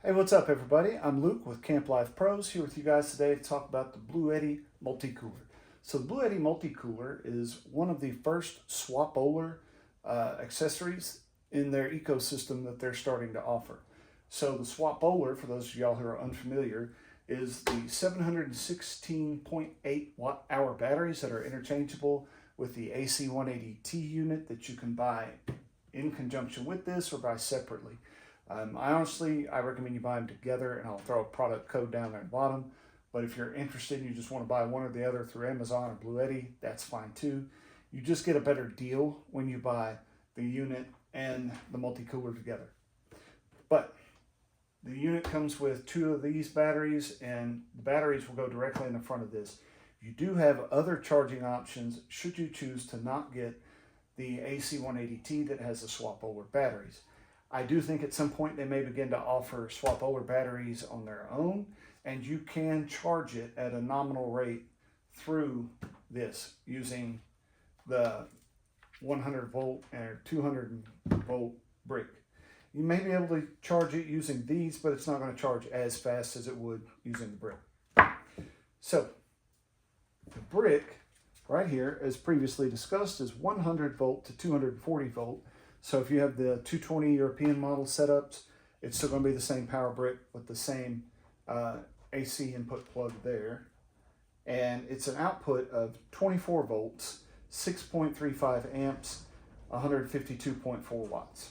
Hey, what's up everybody? I'm Luke with Camp Life Pros here with you guys today to talk about the Bluetti Multicooler. So the Bluetti Multicooler is one of the first swap-oler accessories in their ecosystem that they're starting to offer. So the swap-oler, for those of y'all who are unfamiliar, is the 716.8 watt hour batteries that are interchangeable with the AC 180T unit that you can buy in conjunction with this or buy separately. I recommend you buy them together, and I'll throw a product code down there at the bottom. But if you're interested and you just want to buy one or the other through Amazon or Bluetti, that's fine too. You just get a better deal when you buy the unit and the multi-cooler together. But the unit comes with two of these batteries, and the batteries will go directly in the front of this. You do have other charging options should you choose to not get the AC 180T that has the swap-over batteries. I do think at some point they may begin to offer swap-over batteries on their own, and you can charge it at a nominal rate through this using the 100 volt or 200 volt brick. You may be able to charge it using these, but it's not going to charge as fast as it would using the brick. So the brick right here, as previously discussed, is 100 volt to 240 volt. So if you have the 220 European model setups, it's still going to be the same power brick with the same AC input plug there. And it's an output of 24 volts, 6.35 amps, 152.4 watts.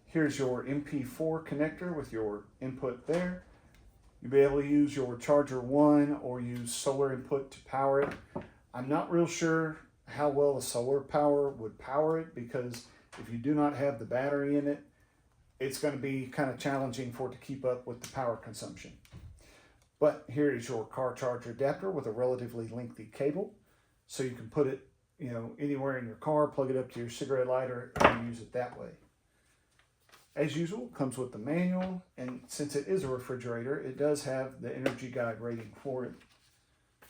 Here's your MP4 connector with your input there. You'll be able to use your charger 1 or use solar input to power it. I'm not real sure how well the solar power would power it, because if you do not have the battery in it, it's going to be kind of challenging for it to keep up with the power consumption. But here is your car charger adapter with a relatively lengthy cable, so you can put it, anywhere in your car, plug it up to your cigarette lighter, and use it that way. As usual, it comes with the manual, and since it is a refrigerator, it does have the energy guide rating for it.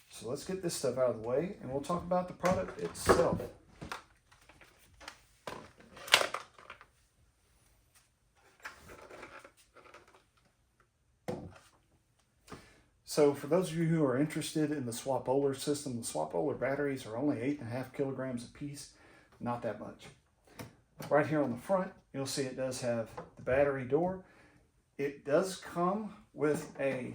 So let's get this stuff out of the way, and we'll talk about the product itself. So for those of you who are interested in the swap-oler system, the swap-oler batteries are only 8.5 kilograms a piece, not that much. Right here on the front, you'll see it does have the battery door. It does come with a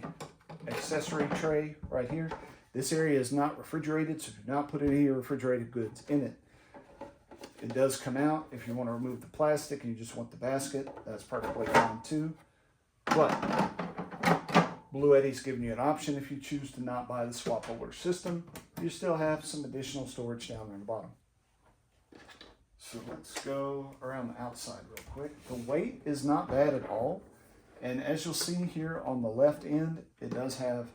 accessory tray right here. This area is not refrigerated, so do not put any of your refrigerated goods in it. It does come out if you want to remove the plastic and you just want the basket. That's perfectly fine too. But Bluetti's giving you an option if you choose to not buy the swap-over system. You still have some additional storage down there in the bottom. So let's go around the outside real quick. The weight is not bad at all. And as you'll see here on the left end, it does have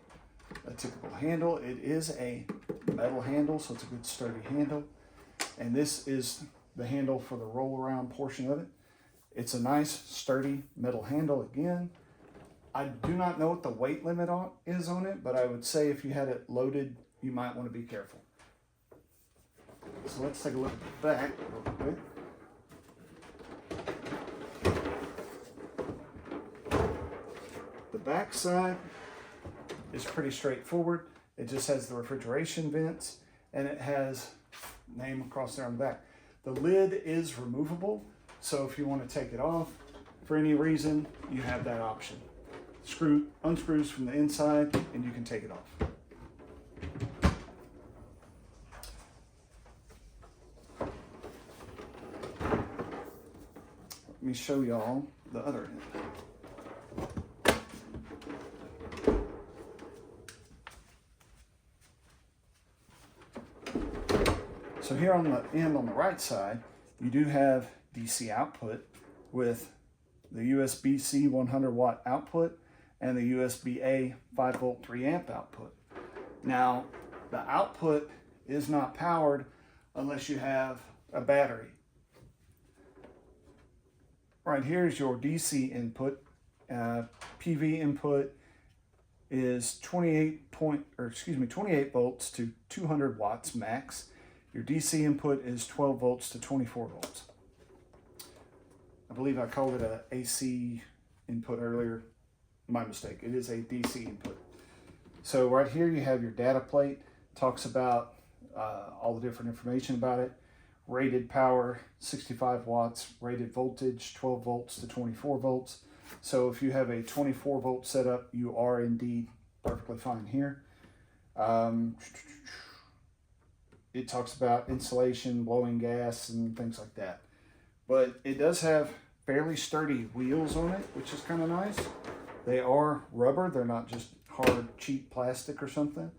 a typical handle. It is a metal handle, so it's a good sturdy handle. And this is the handle for the roll around portion of it. It's a nice sturdy metal handle again. I do not know what the weight limit is on it, but I would say if you had it loaded, you might want to be careful. So let's take a look at the back real quick. The back side is pretty straightforward. It just has the refrigeration vents, and it has name across there on the back. The lid is removable, so if you want to take it off for any reason, you have that option. Unscrews from the inside, and you can take it off. Let me show y'all the other end. So here on the end on the right side, you do have DC output with the USB-C 100 watt output and the USB-A 5 volt 3 amp output. Now, the output is not powered unless you have a battery. Right here is your DC input. PV input is 28 volts to 200 watts max. Your DC input is 12 volts to 24 volts. I believe I called it a AC input earlier. My mistake. It is a DC input. So right here you have your data plate. Talks about all the different information about it. Rated power, 65 watts. Rated voltage, 12 volts to 24 volts. So if you have a 24 volt setup, you are indeed perfectly fine here. It talks about insulation, blowing gas, and things like that. But it does have fairly sturdy wheels on it, which is kind of nice. They are rubber. They're not just hard, cheap plastic or something.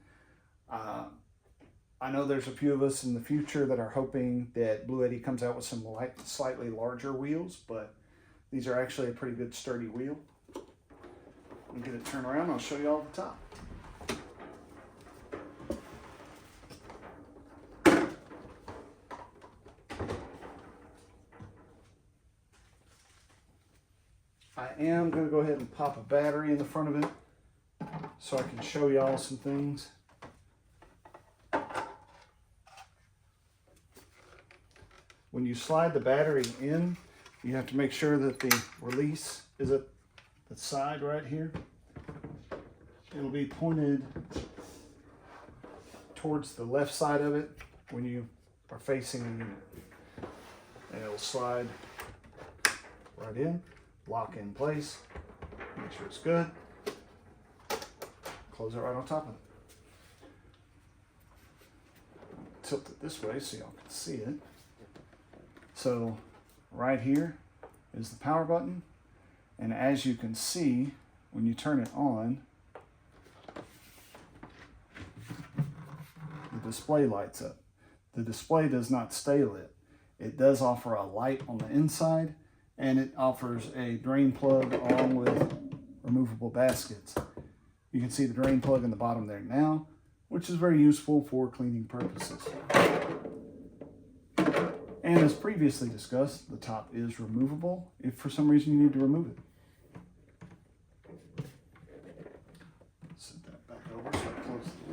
I know there's a few of us in the future that are hoping that Bluetti comes out with some slightly larger wheels, but these are actually a pretty good sturdy wheel. Let me get it turned around. I'll show you all the top. I am going to go ahead and pop a battery in the front of it so I can show y'all some things. When you slide the battery in, you have to make sure that the release is at the side right here. It'll be pointed towards the left side of it when you are facing the unit. And it'll slide right in, lock in place, make sure it's good. Close it right on top of it. Tilt it this way so y'all can see it. So right here is the power button, and as you can see, when you turn it on, the display lights up. The display does not stay lit. It does offer a light on the inside, and it offers a drain plug along with removable baskets. You can see the drain plug in the bottom there now, which is very useful for cleaning purposes. And as previously discussed, the top is removable if for some reason you need to remove it. Set that back over so I close the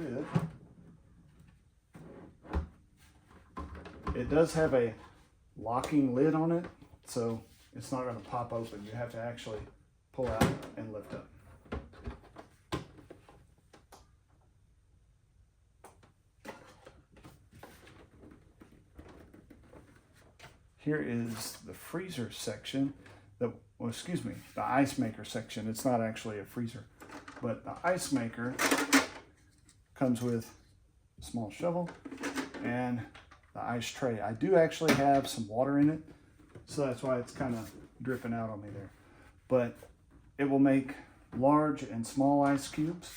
lid. It does have a locking lid on it, so it's not going to pop open. You have to actually pull out and lift up. Here is the freezer section, the ice maker section. It's not actually a freezer, but the ice maker comes with a small shovel and the ice tray. I do actually have some water in it, so that's why it's kind of dripping out on me there. But it will make large and small ice cubes.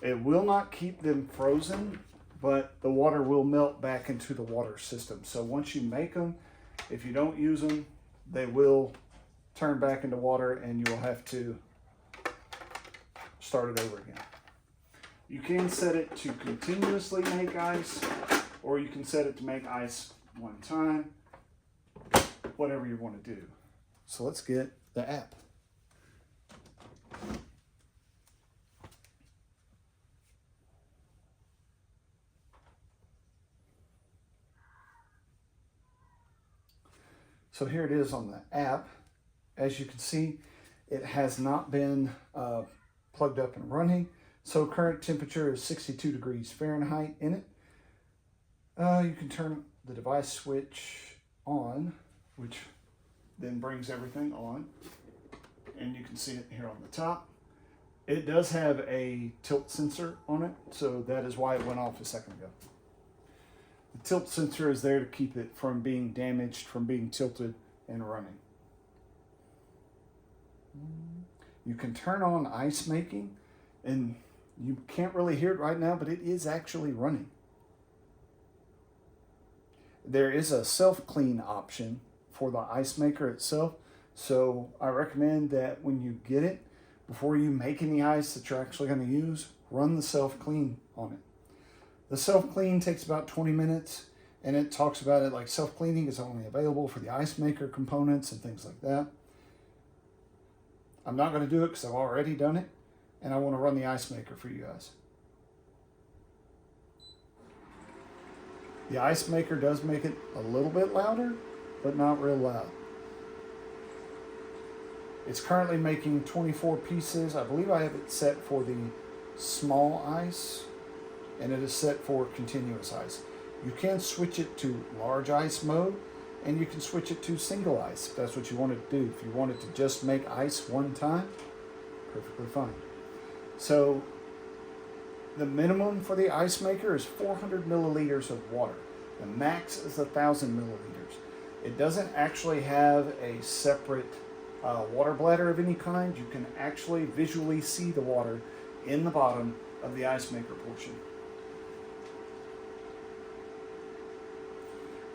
It will not keep them frozen, but the water will melt back into the water system. So once you make them, if you don't use them, they will turn back into water and you will have to start it over again. You can set it to continuously make ice, or you can set it to make ice one time, whatever you want to do. So let's get the app. So here it is on the app. As you can see, it has not been plugged up and running. So current temperature is 62 degrees Fahrenheit in it. You can turn the device switch on, which then brings everything on. And you can see it here on the top. It does have a tilt sensor on it, so that is why it went off a second ago. The tilt sensor is there to keep it from being damaged, from being tilted and running. You can turn on ice making, and you can't really hear it right now, but it is actually running. There is a self-clean option for the ice maker itself, so I recommend that when you get it, before you make any ice that you're actually going to use, run the self-clean on it. The self-clean takes about 20 minutes, and it talks about it like self-cleaning is only available for the ice maker components and things like that. I'm not going to do it because I've already done it, and I want to run the ice maker for you guys. The ice maker does make it a little bit louder, but not real loud. It's currently making 24 pieces. I believe I have it set for the small ice, and it is set for continuous ice. You can switch it to large ice mode, and you can switch it to single ice if that's what you want to do. If you wanted to just make ice one time, perfectly fine. So the minimum for the ice maker is 400 milliliters of water. The max is 1,000 milliliters. It doesn't actually have a separate water bladder of any kind. You can actually visually see the water in the bottom of the ice maker portion.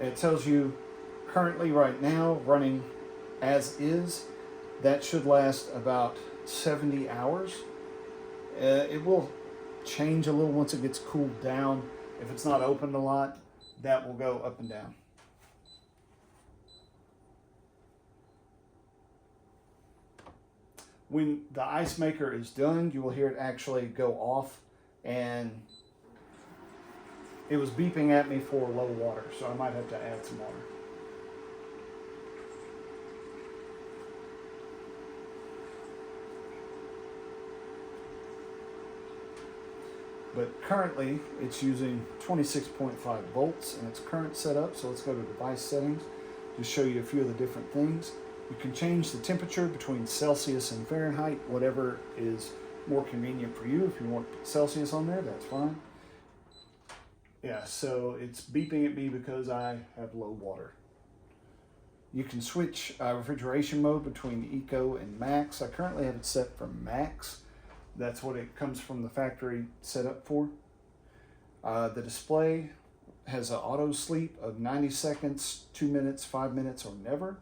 It tells you currently right now running as is. That should last about 70 hours. It will change a little once it gets cooled down. If it's not opened a lot, that will go up and down. When the ice maker is done, you will hear it actually go off, and it was beeping at me for low water, so I might have to add some water. But currently it's using 26.5 volts in its current setup. So let's go to device settings, just show you a few of the different things. You can change the temperature between Celsius and Fahrenheit, whatever is more convenient for you. If you want Celsius on there, that's fine. Yeah, so it's beeping at me because I have low water. You can switch refrigeration mode between Eco and Max. I currently have it set for Max. That's what it comes from the factory set up for. The display has an auto sleep of 90 seconds, 2 minutes, 5 minutes, or never.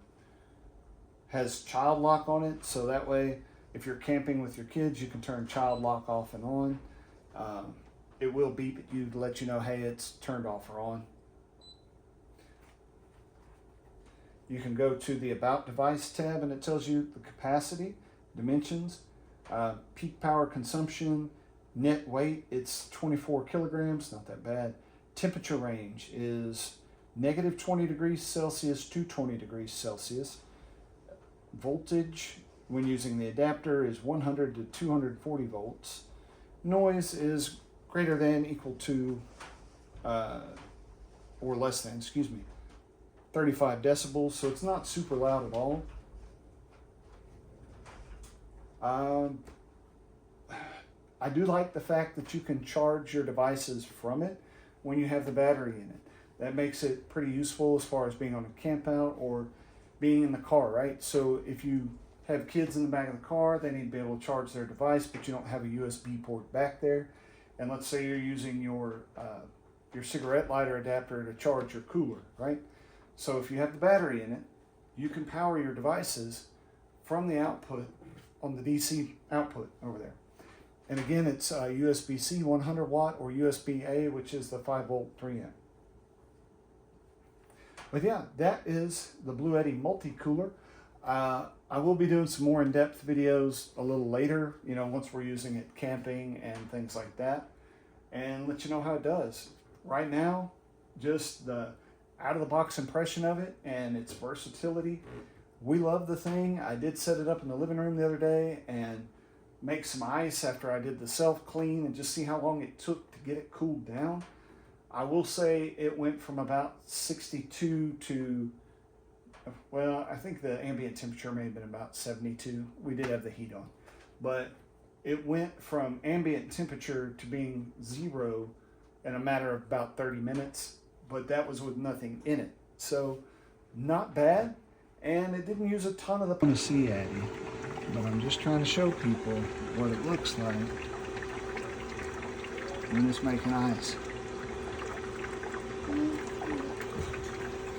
Has child lock on it, so that way if you're camping with your kids, you can turn child lock off and on. It will beep at you to let you know, hey, it's turned off or on. You can go to the About Device tab, and it tells you the capacity, dimensions, peak power consumption, net weight. It's 24 kilograms, not that bad. Temperature range is negative 20 degrees Celsius to 20 degrees Celsius. Voltage when using the adapter is 100 to 240 volts. Noise is greater than, equal to, or less than, 35 decibels, so it's not super loud at all. I do like the fact that you can charge your devices from it when you have the battery in it. That makes it pretty useful as far as being on a camp out or being in the car, right? So if you have kids in the back of the car, they need to be able to charge their device, but you don't have a USB port back there. And let's say you're using your cigarette lighter adapter to charge your cooler, right? So if you have the battery in it, you can power your devices from the output on the DC output over there. And again, it's USB-C 100 watt or USB-A, which is the 5 volt 3 amp. But yeah, that is the Bluetti Multicolor. I will be doing some more in-depth videos a little later, you know, once we're using it camping and things like that, and let you know how it does. Right now, just the out-of-the-box impression of it and its versatility. We love the thing. I did set it up in the living room the other day and make some ice after I did the self-clean and just see how long it took to get it cooled down. I will say it went from about 62 to, well, I think the ambient temperature may have been about 72. We did have the heat on. But it went from ambient temperature to being 0 in a matter of about 30 minutes. But that was with nothing in it. So not bad. And it didn't use a ton of the... I want to see Addie, but I'm just trying to show people what it looks like when it's making ice.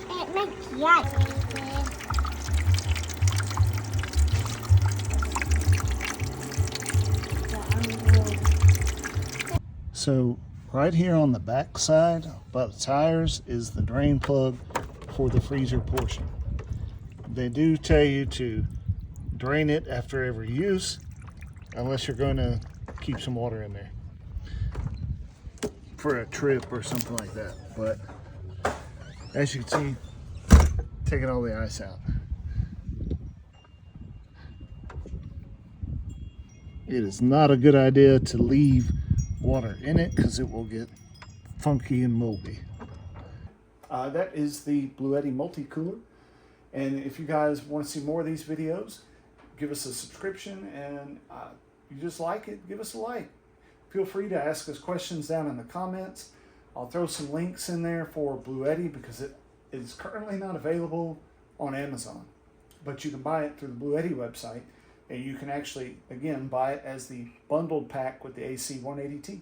It makes ice. So right here on the back side by the tires is the drain plug for the freezer portion. They do tell you to drain it after every use, unless you're going to keep some water in there for a trip or something like that. But as you can see, taking all the ice out. It is not a good idea to leave water in it because it will get funky and moldy. That is the Bluetti Multicolor. And if you guys want to see more of these videos, give us a subscription, and you just like it, give us a like. Feel free to ask us questions down in the comments. I'll throw some links in there for Bluetti because it is currently not available on Amazon, but you can buy it through the Bluetti website, and you can actually, again, buy it as the bundled pack with the AC 180T.